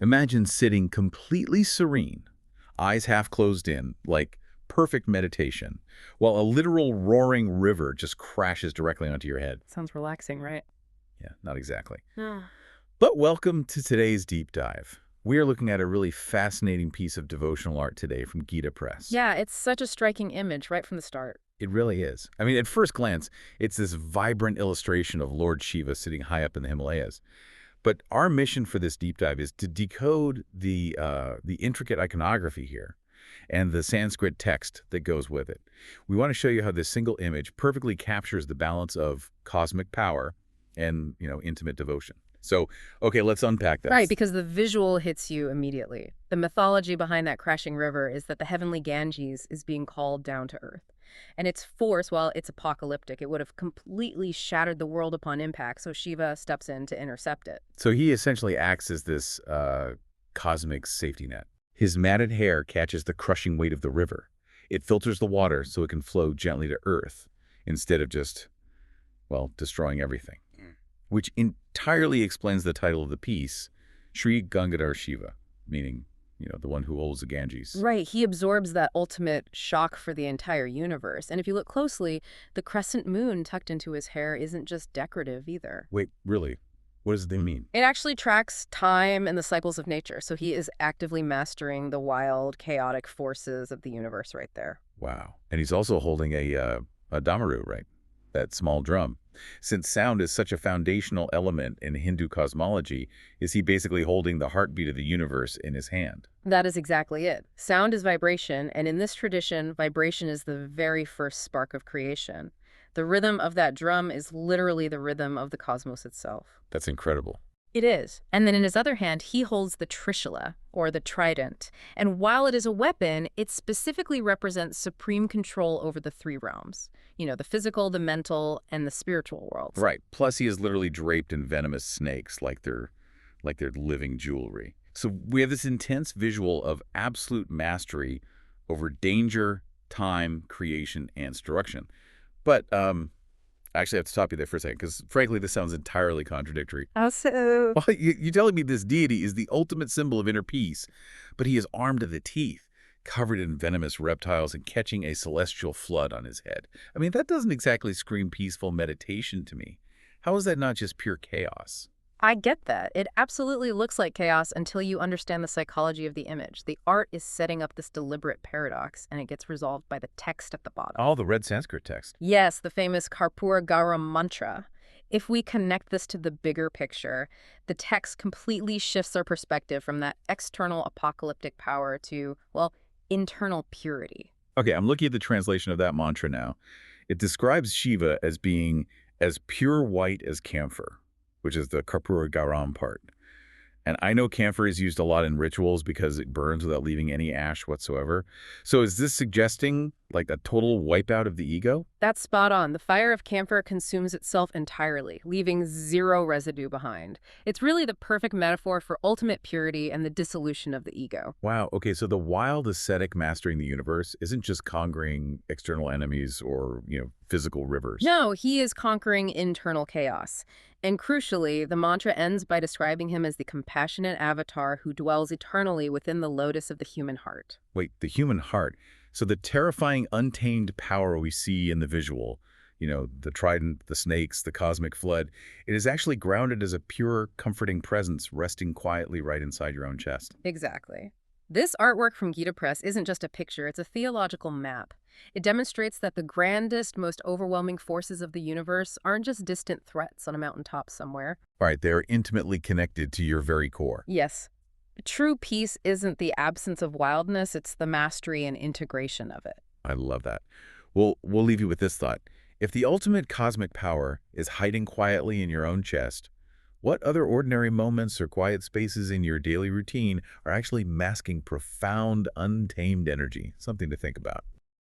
Imagine sitting completely serene, eyes half closed in, like perfect meditation, while a literal roaring river just crashes directly onto your head. Sounds relaxing, right? Yeah, not exactly. Ah. But welcome to today's deep dive. We are looking at a really fascinating piece of devotional art today from Gita Press. Yeah, it's such a striking image right from the start. It really is. I mean, at first glance, it's this vibrant illustration of Lord Shiva sitting high up in the Himalayas. But our mission for this deep dive is to decode the intricate iconography here and the Sanskrit text that goes with it. We want to show you how this single image perfectly captures the balance of cosmic power and, intimate devotion. So, okay, let's unpack this. Right, because the visual hits you immediately. The mythology behind that crashing river is that the heavenly Ganges is being called down to earth. And its force, while it's apocalyptic, it would have completely shattered the world upon impact, so Shiva steps in to intercept it. So he essentially acts as this cosmic safety net. His matted hair catches the crushing weight of the river. It filters the water so it can flow gently to earth instead of just, well, destroying everything. Which entirely explains the title of the piece, Sri Gangadhar Shiva, meaning, the one who holds the Ganges. Right, he absorbs that ultimate shock for the entire universe. And if you look closely, the crescent moon tucked into his hair isn't just decorative either. Wait, really? What does it mean? It actually tracks time and the cycles of nature, so he is actively mastering the wild, chaotic forces of the universe right there. Wow. And he's also holding a damaru, right? That small drum. Since sound is such a foundational element in Hindu cosmology, is he basically holding the heartbeat of the universe in his hand? That is exactly it. Sound is vibration, and in this tradition, vibration is the very first spark of creation. The rhythm of that drum is literally the rhythm of the cosmos itself. That's incredible. It is. And then in his other hand, he holds the trishula, or the trident. And while it is a weapon, it specifically represents supreme control over the three realms. The physical, the mental, and the spiritual worlds. Right. Plus, he is literally draped in venomous snakes like they're living jewelry. So we have this intense visual of absolute mastery over danger, time, creation, and destruction. But I actually have to stop you there for a second, because frankly, this sounds entirely contradictory. How so? Well, you're telling me this deity is the ultimate symbol of inner peace, but he is armed to the teeth, covered in venomous reptiles and catching a celestial flood on his head. I mean, that doesn't exactly scream peaceful meditation to me. How is that not just pure chaos? I get that. It absolutely looks like chaos until you understand the psychology of the image. The art is setting up this deliberate paradox, and it gets resolved by the text at the bottom. Oh, the red Sanskrit text. Yes, the famous Karpura Garam mantra. If we connect this to the bigger picture, the text completely shifts our perspective from that external apocalyptic power to, well, internal purity. Okay, I'm looking at the translation of that mantra now. It describes Shiva as being as pure white as camphor, which is the Karpura Garam part. And I know camphor is used a lot in rituals because it burns without leaving any ash whatsoever. So is this suggesting like a total wipeout of the ego? That's spot on. The fire of camphor consumes itself entirely, leaving zero residue behind. It's really the perfect metaphor for ultimate purity and the dissolution of the ego. Wow. Okay, so the wild ascetic mastering the universe isn't just conquering external enemies or, physical rivers. No, he is conquering internal chaos. And crucially, the mantra ends by describing him as the compassionate avatar who dwells eternally within the lotus of the human heart. Wait, the human heart. So the terrifying, untamed power we see in the visual, the trident, the snakes, the cosmic flood, it is actually grounded as a pure, comforting presence resting quietly right inside your own chest. Exactly. This artwork from Gita Press isn't just a picture, it's a theological map. It demonstrates that the grandest, most overwhelming forces of the universe aren't just distant threats on a mountaintop somewhere. All right, they are intimately connected to your very core. Yes. True peace isn't the absence of wildness, it's the mastery and integration of it. I love that. We'll leave you with this thought. If the ultimate cosmic power is hiding quietly in your own chest, what other ordinary moments or quiet spaces in your daily routine are actually masking profound, untamed energy? Something to think about.